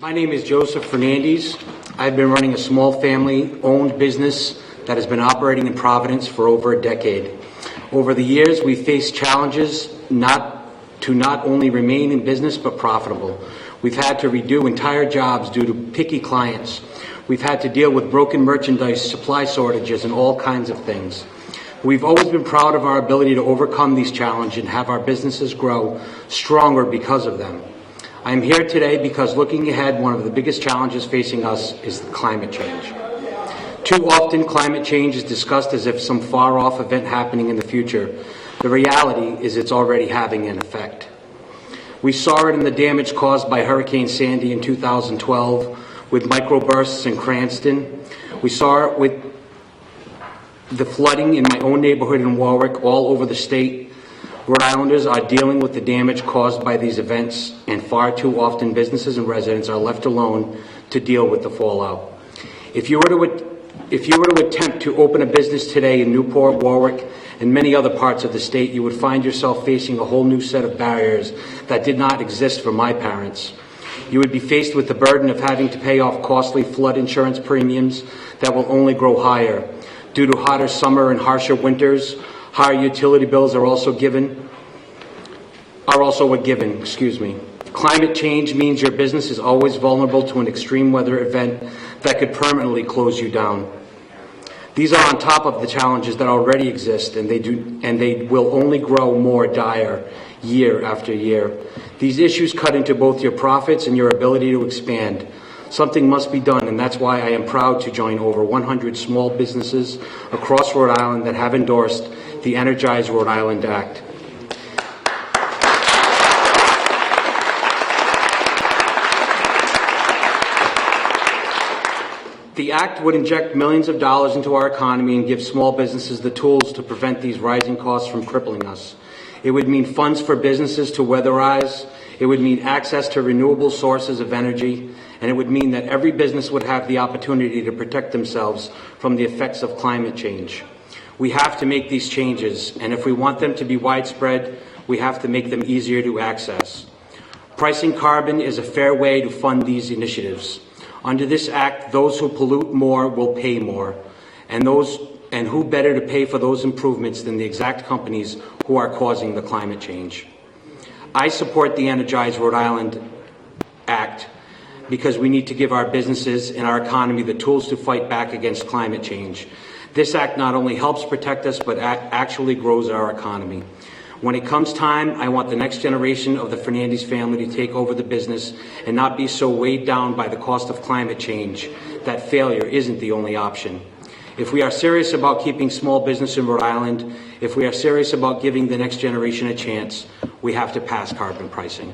My name is Joseph Fernandes. I've been running a small family-owned business that has been operating in Providence for over a decade. Over the years, we've faced challenges not only remain in business but profitable. We've had to redo entire jobs due to picky clients. We've had to deal with broken merchandise, supply shortages, and all kinds of things. We've always been proud of our ability to overcome these challenges and have our businesses grow stronger because of them. I'm here today because looking ahead, one of the biggest challenges facing us is climate change. Too often, climate change is discussed as if some far-off event happening in the future. The reality is it's already having an effect. We saw it in the damage caused by Hurricane Sandy in 2012 with microbursts in Cranston. We saw it with the flooding in my own neighborhood in Warwick, all over the state. Rhode Islanders are dealing with the damage caused by these events, and far too often businesses and residents are left alone to deal with the fallout. If you were to attempt to open a business today in Newport, Warwick, and many other parts of the state, you would find yourself facing a whole new set of barriers that did not exist for my parents. You would be faced with the burden of having to pay off costly flood insurance premiums that will only grow higher. Due to hotter summer and harsher winters, higher utility bills are also a given. Climate change means your business is always vulnerable to an extreme weather event that could permanently close you down. These are on top of the challenges that already exist, and they will only grow more dire year after year. These issues cut into both your profits and your ability to expand. Something must be done, and that's why I am proud to join over 100 small businesses across Rhode Island that have endorsed the Energize Rhode Island Act. The act would inject millions of dollars into our economy and give small businesses the tools to prevent these rising costs from crippling us. It would mean funds for businesses to weatherize. It would mean access to renewable sources of energy. And it would mean that every business would have the opportunity to protect themselves from the effects of climate change. We have to make these changes, and if we want them to be widespread, we have to make them easier to access. Pricing carbon is a fair way to fund these initiatives. Under this act, those who pollute more will pay more, and who better to pay for those improvements than the exact companies who are causing the climate change. I support the Energize Rhode Island Act because we need to give our businesses and our economy the tools to fight back against climate change. This act not only helps protect us, but actually grows our economy. When it comes time, I want the next generation of the Fernandes family to take over the business and not be so weighed down by the cost of climate change that failure isn't the only option. If we are serious about keeping small business in Rhode Island, if we are serious about giving the next generation a chance, we have to pass carbon pricing.